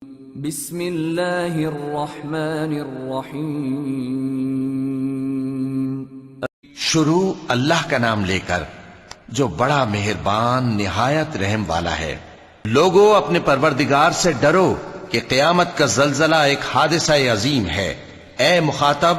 بسم اللہ الرحمن الرحیم۔ شروع اللہ کا نام لے کر جو بڑا مہربان نہایت رحم والا ہے۔ لوگوں اپنے پروردگار سے ڈرو کہ قیامت کا زلزلہ ایک حادثہ عظیم ہے۔ اے مخاطب،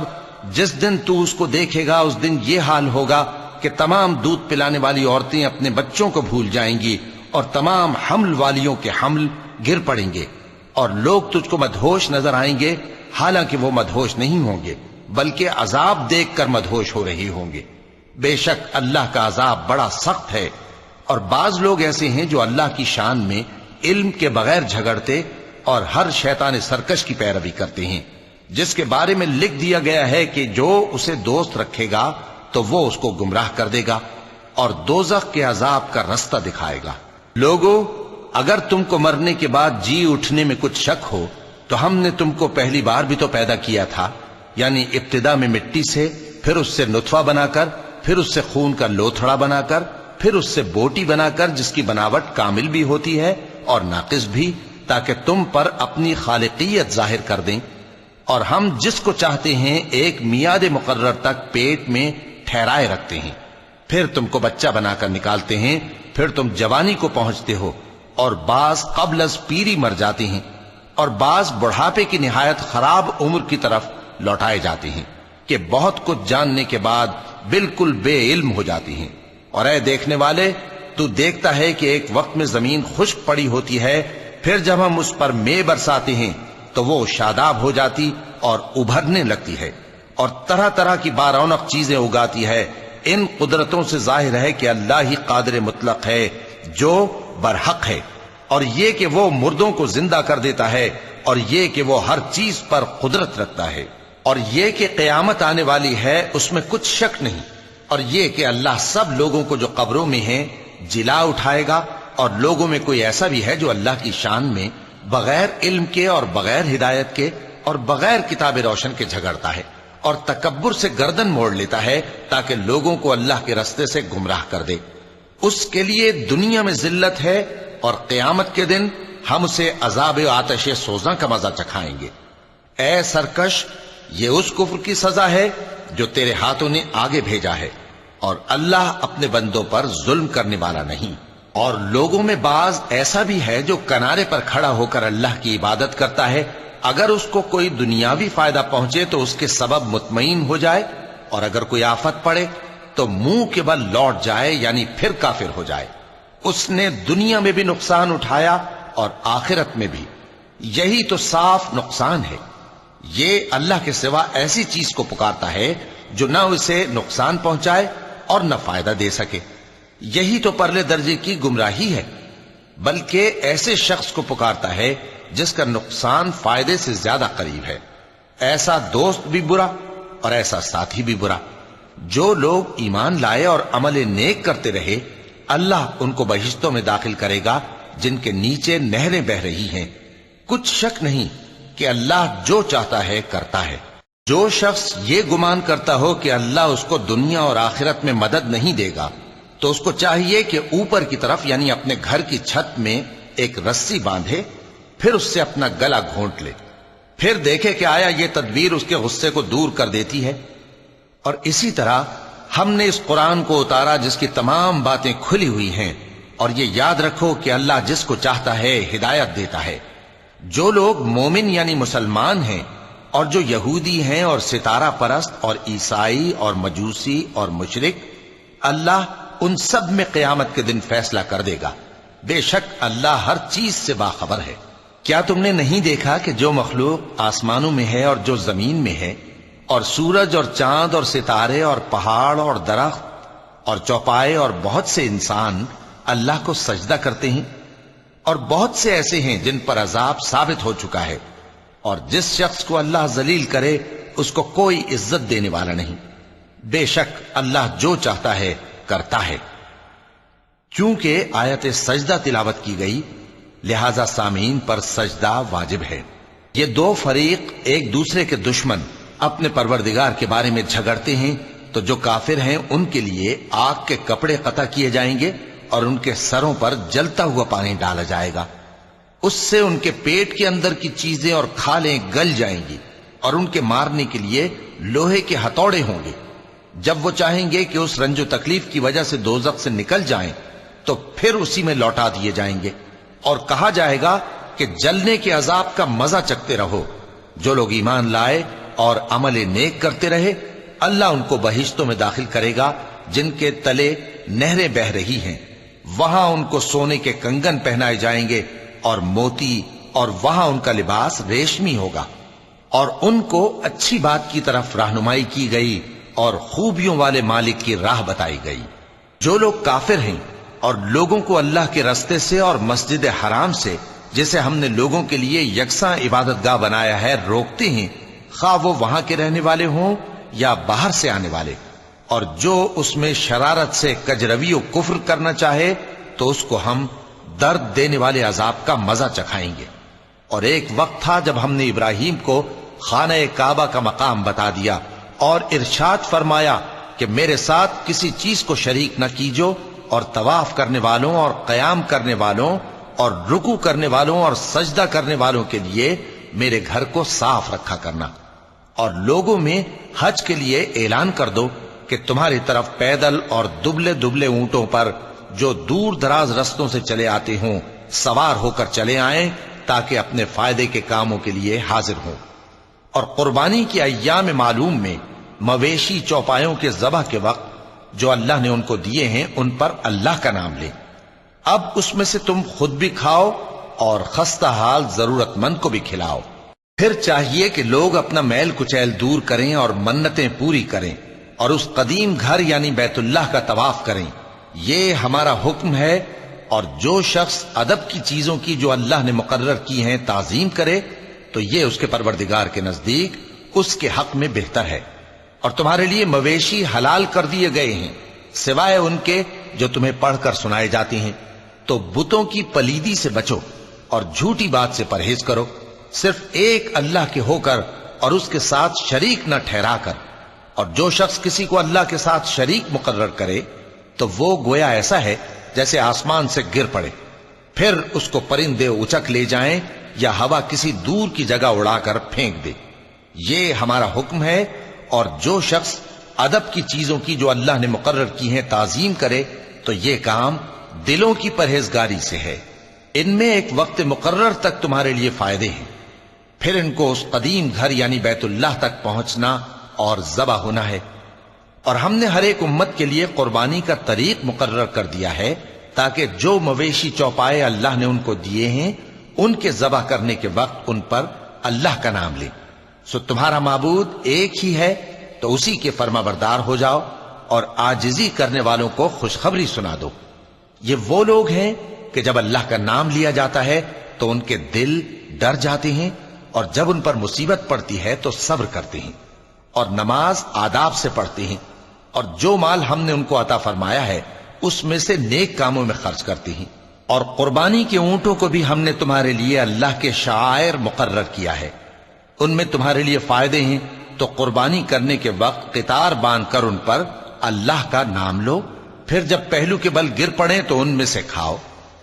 جس دن تو اس کو دیکھے گا اس دن یہ حال ہوگا کہ تمام دودھ پلانے والی عورتیں اپنے بچوں کو بھول جائیں گی اور تمام حمل والیوں کے حمل گر پڑیں گے، اور لوگ تجھ کو مدہوش نظر آئیں گے، حالانکہ وہ مدہوش نہیں ہوں گے بلکہ عذاب دیکھ کر مدہوش ہو رہے ہوں گے۔ بے شک اللہ کا عذاب بڑا سخت ہے۔ اور بعض لوگ ایسے ہیں جو اللہ کی شان میں علم کے بغیر جھگڑتے اور ہر شیطان سرکش کی پیروی کرتے ہیں، جس کے بارے میں لکھ دیا گیا ہے کہ جو اسے دوست رکھے گا تو وہ اس کو گمراہ کر دے گا اور دوزخ کے عذاب کا رستہ دکھائے گا۔ لوگوں، اگر تم کو مرنے کے بعد جی اٹھنے میں کچھ شک ہو تو ہم نے تم کو پہلی بار بھی تو پیدا کیا تھا، یعنی ابتدا میں مٹی سے، پھر اس سے نطفہ بنا کر، پھر اس سے خون کا لوتھڑا بنا کر، پھر اس سے بوٹی بنا کر جس کی بناوٹ کامل بھی ہوتی ہے اور ناقص بھی، تاکہ تم پر اپنی خالقیت ظاہر کر دیں۔ اور ہم جس کو چاہتے ہیں ایک میعاد مقرر تک پیٹ میں ٹھہرائے رکھتے ہیں، پھر تم کو بچہ بنا کر نکالتے ہیں، پھر تم جوانی کو پہنچتے ہو، اور بعض قبل از پیری مر جاتے ہیں، اور بعض بڑھاپے کی نہایت خراب عمر کی طرف لوٹائے جاتے ہیں کہ بہت کچھ جاننے کے بعد بالکل بے علم ہو جاتی ہیں۔ اور اے دیکھنے والے، تو دیکھتا ہے کہ ایک وقت میں زمین خشک پڑی ہوتی ہے، پھر جب ہم اس پر مے برساتے ہیں تو وہ شاداب ہو جاتی اور ابھرنے لگتی ہے اور طرح طرح کی بارونق چیزیں اگاتی ہے۔ ان قدرتوں سے ظاہر ہے کہ اللہ ہی قادر مطلق ہے جو برحق ہے، اور یہ کہ وہ مردوں کو زندہ کر دیتا ہے، اور یہ کہ وہ ہر چیز پر قدرت رکھتا ہے، اور یہ کہ قیامت آنے والی ہے اس میں کچھ شک نہیں، اور یہ کہ اللہ سب لوگوں کو جو قبروں میں ہیں جلا اٹھائے گا، اور لوگوں میں کوئی ایسا بھی ہے جو اللہ کی شان میں بغیر علم کے اور بغیر ہدایت کے اور بغیر کتاب روشن کے جھگڑتا ہے اور تکبر سے گردن موڑ لیتا ہے تاکہ لوگوں کو اللہ کے رستے سے گمراہ کر دے۔ اس کے لیے دنیا میں ذلت ہے، اور قیامت کے دن ہم اسے عذاب آتش سوزاں کا مزہ چکھائیں گے۔ اے سرکش، یہ اس کفر کی سزا ہے جو تیرے ہاتھوں نے آگے بھیجا ہے، اور اللہ اپنے بندوں پر ظلم کرنے والا نہیں۔ اور لوگوں میں بعض ایسا بھی ہے جو کنارے پر کھڑا ہو کر اللہ کی عبادت کرتا ہے، اگر اس کو کوئی دنیاوی فائدہ پہنچے تو اس کے سبب مطمئن ہو جائے، اور اگر کوئی آفت پڑے تو منہ کے بل لوٹ جائے، یعنی پھر کافر ہو جائے۔ اس نے دنیا میں بھی نقصان اٹھایا اور آخرت میں بھی، یہی تو صاف نقصان ہے۔ یہ اللہ کے سوا ایسی چیز کو پکارتا ہے جو نہ اسے نقصان پہنچائے اور نہ فائدہ دے سکے، یہی تو پرلے درجے کی گمراہی ہے۔ بلکہ ایسے شخص کو پکارتا ہے جس کا نقصان فائدے سے زیادہ قریب ہے۔ ایسا دوست بھی برا اور ایسا ساتھی بھی برا۔ جو لوگ ایمان لائے اور عمل نیک کرتے رہے، اللہ ان کو بہشتوں میں داخل کرے گا جن کے نیچے نہریں بہ رہی ہیں۔ کچھ شک نہیں کہ اللہ جو چاہتا ہے کرتا ہے۔ جو شخص یہ گمان کرتا ہو کہ اللہ اس کو دنیا اور آخرت میں مدد نہیں دے گا تو اس کو چاہیے کہ اوپر کی طرف یعنی اپنے گھر کی چھت میں ایک رسی باندھے، پھر اس سے اپنا گلا گھونٹ لے، پھر دیکھے کہ آیا یہ تدبیر اس کے غصے کو دور کر دیتی ہے۔ اور اسی طرح ہم نے اس قرآن کو اتارا جس کی تمام باتیں کھلی ہوئی ہیں، اور یہ یاد رکھو کہ اللہ جس کو چاہتا ہے ہدایت دیتا ہے۔ جو لوگ مومن یعنی مسلمان ہیں اور جو یہودی ہیں اور ستارہ پرست اور عیسائی اور مجوسی اور مشرک، اللہ ان سب میں قیامت کے دن فیصلہ کر دے گا۔ بے شک اللہ ہر چیز سے باخبر ہے۔ کیا تم نے نہیں دیکھا کہ جو مخلوق آسمانوں میں ہے اور جو زمین میں ہے، اور سورج اور چاند اور ستارے اور پہاڑ اور درخت اور چوپائے اور بہت سے انسان اللہ کو سجدہ کرتے ہیں، اور بہت سے ایسے ہیں جن پر عذاب ثابت ہو چکا ہے، اور جس شخص کو اللہ ذلیل کرے اس کو کوئی عزت دینے والا نہیں۔ بے شک اللہ جو چاہتا ہے کرتا ہے۔ چونکہ آیت سجدہ تلاوت کی گئی لہذا سامعین پر سجدہ واجب ہے۔ یہ دو فریق ایک دوسرے کے دشمن اپنے پروردگار کے بارے میں جھگڑتے ہیں تو جو کافر ہیں ان کے لیے آگ کے کپڑے قطع کیے جائیں گے اور ان کے سروں پر جلتا ہوا پانی ڈالا جائے گا۔ اس سے ان کے پیٹ کے اندر کی چیزیں اور کھالیں گل جائیں گی اور ان کے مارنے کے لیے لوہے کے ہتھوڑے ہوں گے۔ جب وہ چاہیں گے کہ اس رنج و تکلیف کی وجہ سے دوزخ سے نکل جائیں تو پھر اسی میں لوٹا دیے جائیں گے، اور کہا جائے گا کہ جلنے کے عذاب کا مزہ چکھتے رہو۔ جو لوگ ایمان لائے اور عمل نیک کرتے رہے، اللہ ان کو بہشتوں میں داخل کرے گا جن کے تلے نہریں بہ رہی ہیں، وہاں ان کو سونے کے کنگن پہنائے جائیں گے اور موتی، اور وہاں ان کا لباس ریشمی ہوگا، اور ان کو اچھی بات کی طرف رہنمائی کی گئی اور خوبیوں والے مالک کی راہ بتائی گئی۔ جو لوگ کافر ہیں اور لوگوں کو اللہ کے رستے سے اور مسجد حرام سے، جسے ہم نے لوگوں کے لیے یکساں عبادت گاہ بنایا ہے، روکتے ہیں، خواہ وہ وہاں کے رہنے والے ہوں یا باہر سے آنے والے، اور جو اس میں شرارت سے کجروی و کفر کرنا چاہے تو اس کو ہم درد دینے والے عذاب کا مزہ چکھائیں گے۔ اور ایک وقت تھا جب ہم نے ابراہیم کو خانہ کعبہ کا مقام بتا دیا اور ارشاد فرمایا کہ میرے ساتھ کسی چیز کو شریک نہ کیجو، اور طواف کرنے والوں اور قیام کرنے والوں اور رکوع کرنے والوں اور سجدہ کرنے والوں کے لیے میرے گھر کو صاف رکھا کرنا۔ اور لوگوں میں حج کے لیے اعلان کر دو کہ تمہاری طرف پیدل اور دبلے دبلے اونٹوں پر جو دور دراز رستوں سے چلے آتے ہوں سوار ہو کر چلے آئیں، تاکہ اپنے فائدے کے کاموں کے لیے حاضر ہوں۔ اور قربانی کی ایام معلوم میں مویشی چوپایوں کے ذبح کے وقت جو اللہ نے ان کو دیے ہیں ان پر اللہ کا نام لیں۔ اب اس میں سے تم خود بھی کھاؤ اور خستہ حال ضرورت مند کو بھی کھلاؤ۔ پھر چاہیے کہ لوگ اپنا میل کچیل دور کریں اور منتیں پوری کریں اور اس قدیم گھر یعنی بیت اللہ کا طواف کریں، یہ ہمارا حکم ہے۔ اور جو شخص ادب کی چیزوں کی جو اللہ نے مقرر کی ہیں تعظیم کرے تو یہ اس کے پروردگار کے نزدیک اس کے حق میں بہتر ہے۔ اور تمہارے لیے مویشی حلال کر دیے گئے ہیں سوائے ان کے جو تمہیں پڑھ کر سنائے جاتے ہیں، تو بتوں کی پلیدی سے بچو اور جھوٹی بات سے پرہیز کرو، صرف ایک اللہ کے ہو کر اور اس کے ساتھ شریک نہ ٹھہرا کر۔ اور جو شخص کسی کو اللہ کے ساتھ شریک مقرر کرے تو وہ گویا ایسا ہے جیسے آسمان سے گر پڑے، پھر اس کو پرندے اچک لے جائیں یا ہوا کسی دور کی جگہ اڑا کر پھینک دے۔ یہ ہمارا حکم ہے۔ اور جو شخص ادب کی چیزوں کی جو اللہ نے مقرر کی ہیں تعظیم کرے تو یہ کام دلوں کی پرہیزگاری سے ہے۔ ان میں ایک وقت مقرر تک تمہارے لیے فائدے ہیں، پھر ان کو اس قدیم گھر یعنی بیت اللہ تک پہنچنا اور ذبح ہونا ہے۔ اور ہم نے ہر ایک امت کے لیے قربانی کا طریق مقرر کر دیا ہے تاکہ جو مویشی چوپائے اللہ نے ان کو دیے ہیں ان کے ذبح کرنے کے وقت ان پر اللہ کا نام لیں۔ سو تمہارا معبود ایک ہی ہے، تو اسی کے فرما بردار ہو جاؤ اور عاجزی کرنے والوں کو خوشخبری سنا دو۔ یہ وہ لوگ ہیں کہ جب اللہ کا نام لیا جاتا ہے تو ان کے دل ڈر جاتے ہیں، اور جب ان پر مصیبت پڑتی ہے تو صبر کرتے ہیں اور نماز آداب سے پڑھتے ہیں، اور جو مال ہم نے ان کو عطا فرمایا ہے اس میں سے نیک کاموں میں خرچ کرتے ہیں۔ اور قربانی کے اونٹوں کو بھی ہم نے تمہارے لیے اللہ کے شعائر مقرر کیا ہے، ان میں تمہارے لیے فائدے ہیں، تو قربانی کرنے کے وقت قطار باندھ کر ان پر اللہ کا نام لو، پھر جب پہلو کے بل گر پڑیں تو ان میں سے کھاؤ،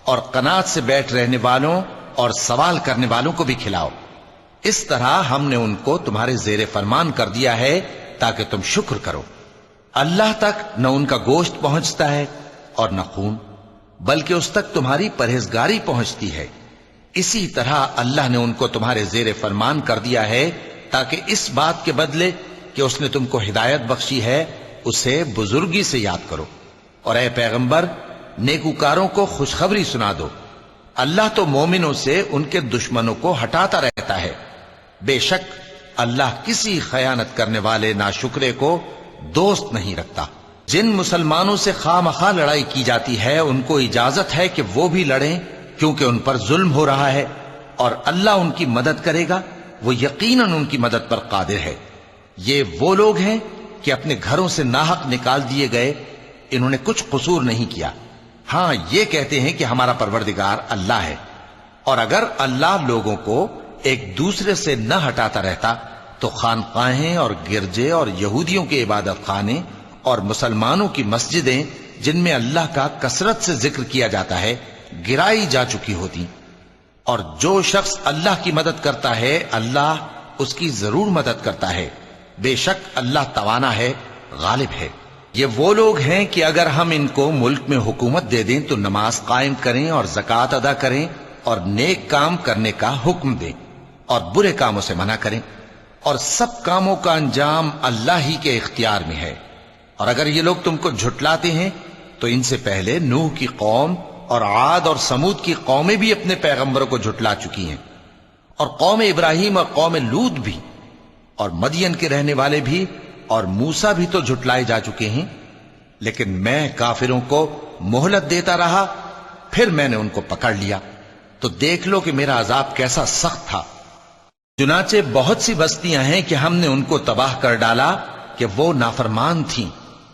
اور قناعت سے بیٹھ رہنے والوں اور سوال کرنے والوں کو بھی کھلاؤ۔ اس طرح ہم نے ان کو تمہارے زیر فرمان کر دیا ہے تاکہ تم شکر کرو۔ اللہ تک نہ ان کا گوشت پہنچتا ہے اور نہ خون، بلکہ اس تک تمہاری پرہیزگاری پہنچتی ہے۔ اسی طرح اللہ نے ان کو تمہارے زیر فرمان کر دیا ہے تاکہ اس بات کے بدلے کہ اس نے تم کو ہدایت بخشی ہے اسے بزرگی سے یاد کرو۔ اور اے پیغمبر، نیکوکاروں کو خوشخبری سنا دو، اللہ تو مومنوں سے ان کے دشمنوں کو ہٹاتا رہتا ہے۔ بے شک اللہ کسی خیانت کرنے والے ناشکرے کو دوست نہیں رکھتا۔ جن مسلمانوں سے خواہ مخواہ لڑائی کی جاتی ہے ان کو اجازت ہے کہ وہ بھی لڑیں، کیونکہ ان پر ظلم ہو رہا ہے، اور اللہ ان کی مدد کرے گا، وہ یقیناً ان کی مدد پر قادر ہے۔ یہ وہ لوگ ہیں کہ اپنے گھروں سے ناحق نکال دیے گئے، انہوں نے کچھ قصور نہیں کیا، ہاں یہ کہتے ہیں کہ ہمارا پروردگار اللہ ہے۔ اور اگر اللہ لوگوں کو ایک دوسرے سے نہ ہٹاتا رہتا تو خانقاہیں اور گرجے اور یہودیوں کے عبادت خانے اور مسلمانوں کی مسجدیں جن میں اللہ کا کثرت سے ذکر کیا جاتا ہے گرائی جا چکی ہوتی۔ اور جو شخص اللہ کی مدد کرتا ہے اللہ اس کی ضرور مدد کرتا ہے، بے شک اللہ توانا ہے، غالب ہے۔ یہ وہ لوگ ہیں کہ اگر ہم ان کو ملک میں حکومت دے دیں تو نماز قائم کریں اور زکوٰۃ ادا کریں اور نیک کام کرنے کا حکم دیں اور برے کاموں سے منع کریں، اور سب کاموں کا انجام اللہ ہی کے اختیار میں ہے۔ اور اگر یہ لوگ تم کو جھٹلاتے ہیں تو ان سے پہلے نوح کی قوم اور عاد اور سمود کی قومیں بھی اپنے پیغمبروں کو جھٹلا چکی ہیں، اور قوم ابراہیم اور قوم لوط بھی، اور مدین کے رہنے والے بھی، اور موسیٰ بھی تو جھٹلائے جا چکے ہیں۔ لیکن میں کافروں کو مہلت دیتا رہا، پھر میں نے ان کو پکڑ لیا، تو دیکھ لو کہ میرا عذاب کیسا سخت تھا۔ چنانچہ بہت سی بستیاں ہیں کہ ہم نے ان کو تباہ کر ڈالا کہ وہ نافرمان تھیں،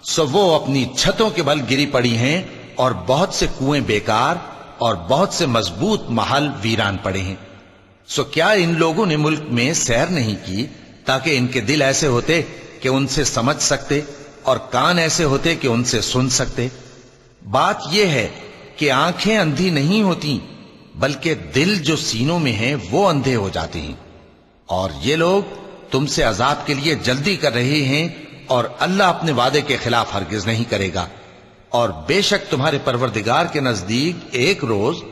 سو وہ اپنی چھتوں کے بل گری پڑی ہیں، اور بہت سے کنویں بیکار اور بہت سے مضبوط محل ویران پڑے ہیں۔ سو کیا ان لوگوں نے ملک میں سیر نہیں کی تاکہ ان کے دل ایسے ہوتے کہ ان سے سمجھ سکتے اور کان ایسے ہوتے کہ ان سے سن سکتے؟ بات یہ ہے کہ آنکھیں اندھی نہیں ہوتی بلکہ دل جو سینوں میں ہیں وہ اندھے ہو جاتے ہیں۔ اور یہ لوگ تم سے عذاب کے لیے جلدی کر رہے ہیں، اور اللہ اپنے وعدے کے خلاف ہرگز نہیں کرے گا۔ اور بے شک تمہارے پروردگار کے نزدیک ایک روز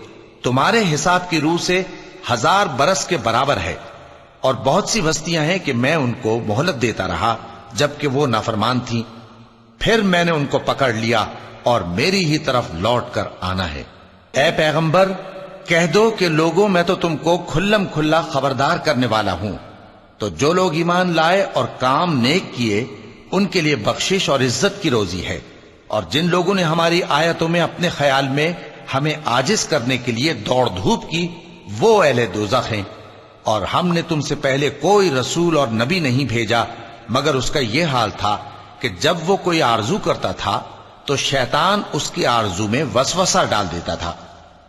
تمہارے حساب کی روح سے 1000 برس کے برابر ہے۔ اور بہت سی بستیاں ہیں کہ میں ان کو مہلت دیتا رہا جبکہ وہ نافرمان تھیں، پھر میں نے ان کو پکڑ لیا اور میری ہی طرف لوٹ کر آنا ہے۔ اے پیغمبر کہہ دو کہ لوگوں میں تو تم کو کھلم کھلا خبردار کرنے والا ہوں، تو جو لوگ ایمان لائے اور کام نیک کیے ان کے لیے بخشش اور عزت کی روزی ہے، اور جن لوگوں نے ہماری آیتوں میں اپنے خیال میں ہمیں عاجز کرنے کے لیے دوڑ دھوپ کی وہ اہل دوزخ ہیں۔ اور ہم نے تم سے پہلے کوئی رسول اور نبی نہیں بھیجا مگر اس کا یہ حال تھا کہ جب وہ کوئی آرزو کرتا تھا تو شیطان اس کی آرزو میں وسوسہ ڈال دیتا تھا،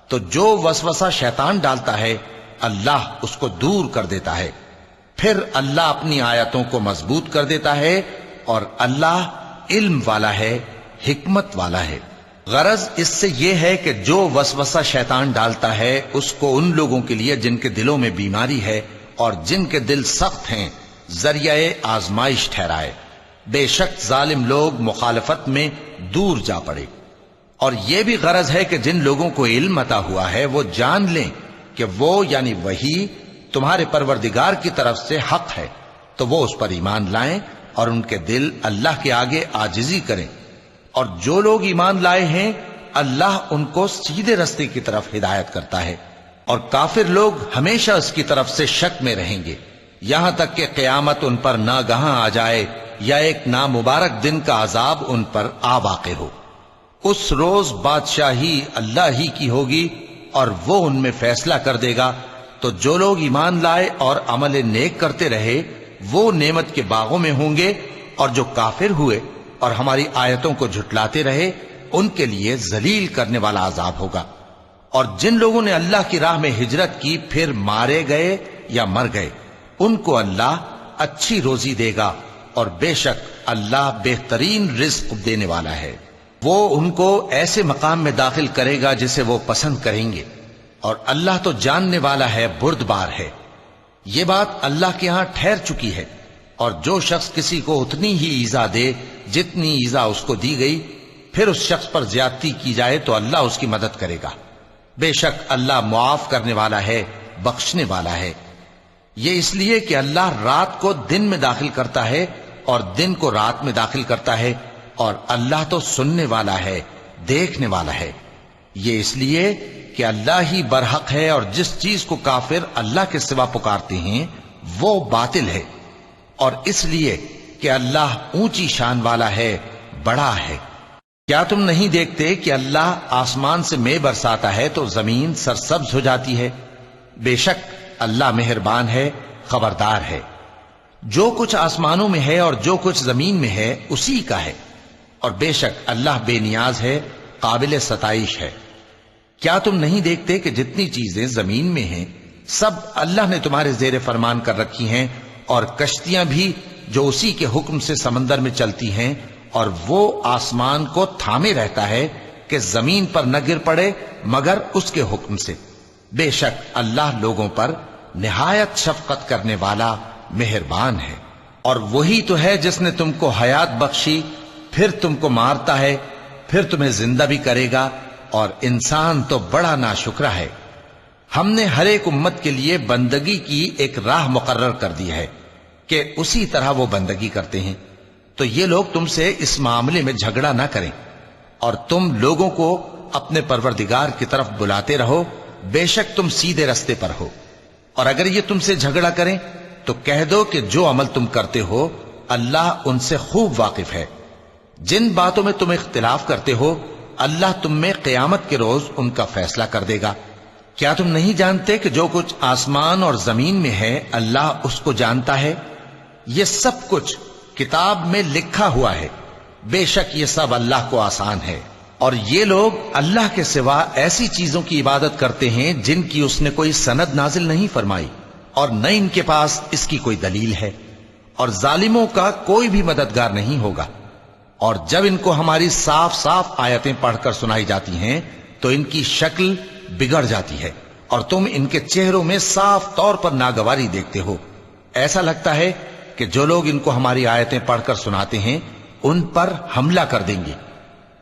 تو جو وسوسہ شیطان ڈالتا ہے اللہ اس کو دور کر دیتا ہے، پھر اللہ اپنی آیتوں کو مضبوط کر دیتا ہے، اور اللہ علم والا ہے، حکمت والا ہے۔ غرض اس سے یہ ہے کہ جو وسوسہ شیطان ڈالتا ہے اس کو ان لوگوں کے لیے جن کے دلوں میں بیماری ہے اور جن کے دل سخت ہیں ذریعہ آزمائش ٹھہرائے۔ بے شک ظالم لوگ مخالفت میں دور جا پڑے۔ اور یہ بھی غرض ہے کہ جن لوگوں کو علم عطا ہوا ہے وہ جان لیں کہ وہ یعنی وحی تمہارے پروردگار کی طرف سے حق ہے، تو وہ اس پر ایمان لائیں اور ان کے دل اللہ کے آگے عاجزی کریں۔ اور جو لوگ ایمان لائے ہیں اللہ ان کو سیدھے رستے کی طرف ہدایت کرتا ہے، اور کافر لوگ ہمیشہ اس کی طرف سے شک میں رہیں گے یہاں تک کہ قیامت ان پر ناگہاں آ جائے یا ایک نامبارک دن کا عذاب ان پر آ واقع ہو۔ اس روز بادشاہی اللہ ہی کی ہوگی اور وہ ان میں فیصلہ کر دے گا، تو جو لوگ ایمان لائے اور عمل نیک کرتے رہے وہ نعمت کے باغوں میں ہوں گے، اور جو کافر ہوئے اور ہماری آیتوں کو جھٹلاتے رہے ان کے لیے ذلیل کرنے والا عذاب ہوگا۔ اور جن لوگوں نے اللہ کی راہ میں ہجرت کی پھر مارے گئے یا مر گئے ان کو اللہ اچھی روزی دے گا، اور بے شک اللہ بہترین رزق دینے والا ہے۔ وہ ان کو ایسے مقام میں داخل کرے گا جسے وہ پسند کریں گے، اور اللہ تو جاننے والا ہے، بردبار ہے۔ یہ بات اللہ کے ہاں ٹھہر چکی ہے، اور جو شخص کسی کو اتنی ہی ایذا دے جتنی ایذا اس کو دی گئی، پھر اس شخص پر زیادتی کی جائے تو اللہ اس کی مدد کرے گا۔ بے شک اللہ معاف کرنے والا ہے، بخشنے والا ہے۔ یہ اس لیے کہ اللہ رات کو دن میں داخل کرتا ہے اور دن کو رات میں داخل کرتا ہے، اور اللہ تو سننے والا ہے، دیکھنے والا ہے۔ یہ اس لیے کہ اللہ ہی برحق ہے، اور جس چیز کو کافر اللہ کے سوا پکارتے ہیں وہ باطل ہے، اور اس لیے کہ اللہ اونچی شان والا ہے، بڑا ہے۔ کیا تم نہیں دیکھتے کہ اللہ آسمان سے مے برساتا ہے تو زمین سرسبز ہو جاتی ہے؟ بے شک اللہ مہربان ہے، خبردار ہے۔ جو کچھ آسمانوں میں ہے اور جو کچھ زمین میں ہے اسی کا ہے، اور بے شک اللہ بے نیاز ہے، قابل ستائش ہے۔ کیا تم نہیں دیکھتے کہ جتنی چیزیں زمین میں ہیں سب اللہ نے تمہارے زیر فرمان کر رکھی ہیں، اور کشتیاں بھی جو اسی کے حکم سے سمندر میں چلتی ہیں، اور وہ آسمان کو تھامے رہتا ہے کہ زمین پر نہ گر پڑے مگر اس کے حکم سے۔ بے شک اللہ لوگوں پر نہایت شفقت کرنے والا مہربان ہے۔ اور وہی تو ہے جس نے تم کو حیات بخشی، پھر تم کو مارتا ہے، پھر تمہیں زندہ بھی کرے گا، اور انسان تو بڑا ناشکرا ہے۔ ہم نے ہر ایک امت کے لیے بندگی کی ایک راہ مقرر کر دی ہے کہ اسی طرح وہ بندگی کرتے ہیں، تو یہ لوگ تم سے اس معاملے میں جھگڑا نہ کریں، اور تم لوگوں کو اپنے پروردگار کی طرف بلاتے رہو، بے شک تم سیدھے رستے پر ہو۔ اور اگر یہ تم سے جھگڑا کریں تو کہہ دو کہ جو عمل تم کرتے ہو اللہ ان سے خوب واقف ہے۔ جن باتوں میں تم اختلاف کرتے ہو اللہ تم میں قیامت کے روز ان کا فیصلہ کر دے گا۔ کیا تم نہیں جانتے کہ جو کچھ آسمان اور زمین میں ہے اللہ اس کو جانتا ہے؟ یہ سب کچھ کتاب میں لکھا ہوا ہے، بے شک یہ سب اللہ کو آسان ہے۔ اور یہ لوگ اللہ کے سوا ایسی چیزوں کی عبادت کرتے ہیں جن کی اس نے کوئی سند نازل نہیں فرمائی، اور نہ ان کے پاس اس کی کوئی دلیل ہے، اور ظالموں کا کوئی بھی مددگار نہیں ہوگا۔ اور جب ان کو ہماری صاف صاف آیتیں پڑھ کر سنائی جاتی ہیں تو ان کی شکل بگڑ جاتی ہے، اور تم ان کے چہروں میں صاف طور پر ناگواری دیکھتے ہو۔ ایسا لگتا ہے کہ جو لوگ ان کو ہماری آیتیں پڑھ کر سناتے ہیں ان پر حملہ کر دیں گے۔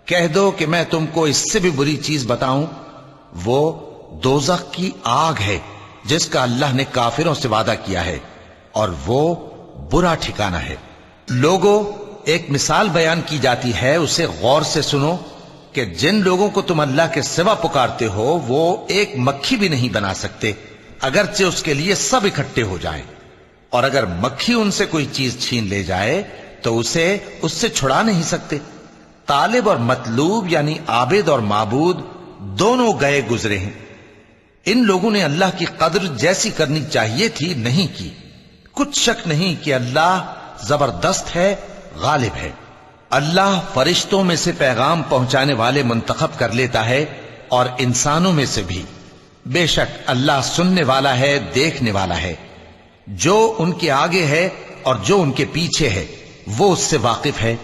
کہہ دو کہ میں تم کو اس سے بھی بری چیز بتاؤں، وہ دوزخ کی آگ ہے جس کا اللہ نے کافروں سے وعدہ کیا ہے، اور وہ برا ٹھکانہ ہے۔ لوگوں، ایک مثال بیان کی جاتی ہے، اسے غور سے سنو کہ جن لوگوں کو تم اللہ کے سوا پکارتے ہو وہ ایک مکھی بھی نہیں بنا سکتے اگرچہ اس کے لیے سب اکٹھے ہو جائیں، اور اگر مکھی ان سے کوئی چیز چھین لے جائے تو اسے اس سے چھڑا نہیں سکتے۔ طالب اور مطلوب یعنی عابد اور معبود دونوں گئے گزرے ہیں۔ ان لوگوں نے اللہ کی قدر جیسی کرنی چاہیے تھی نہیں کی۔ کچھ شک نہیں کہ اللہ زبردست ہے، غالب ہے۔ اللہ فرشتوں میں سے پیغام پہنچانے والے منتخب کر لیتا ہے اور انسانوں میں سے بھی۔ بے شک اللہ سننے والا ہے، دیکھنے والا ہے۔ جو ان کے آگے ہے اور جو ان کے پیچھے ہے وہ اس سے واقف ہے،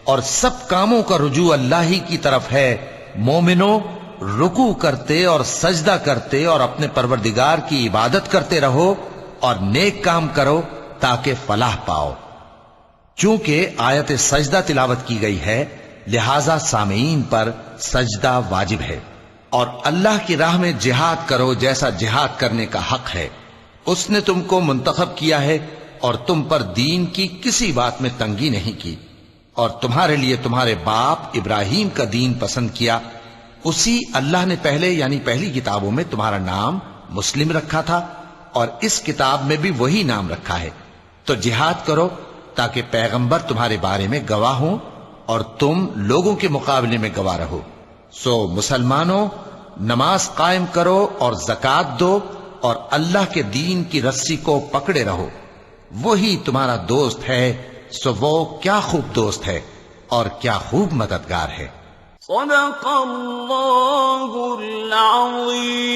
اور سب کاموں کا رجوع اللہ ہی کی طرف ہے۔ مومنوں، رکوع کرتے اور سجدہ کرتے اور اپنے پروردگار کی عبادت کرتے رہو اور نیک کام کرو تاکہ فلاح پاؤ۔ چونکہ آیت سجدہ تلاوت کی گئی ہے لہذا سامعین پر سجدہ واجب ہے۔ اور اللہ کی راہ میں جہاد کرو جیسا جہاد کرنے کا حق ہے۔ اس نے تم کو منتخب کیا ہے اور تم پر دین کی کسی بات میں تنگی نہیں کی، اور تمہارے لیے تمہارے باپ ابراہیم کا دین پسند کیا۔ اسی اللہ نے پہلے یعنی پہلی کتابوں میں تمہارا نام مسلم رکھا تھا، اور اس کتاب میں بھی وہی نام رکھا ہے۔ تو جہاد کرو تاکہ پیغمبر تمہارے بارے میں گواہ ہوں اور تم لوگوں کے مقابلے میں گواہ رہو۔ سو مسلمانوں، نماز قائم کرو اور زکوٰۃ دو اور اللہ کے دین کی رسی کو پکڑے رہو، وہی تمہارا دوست ہے۔ سو وہ کیا خوب دوست ہے اور کیا خوب مددگار ہے۔ صدق اللہ العظیم۔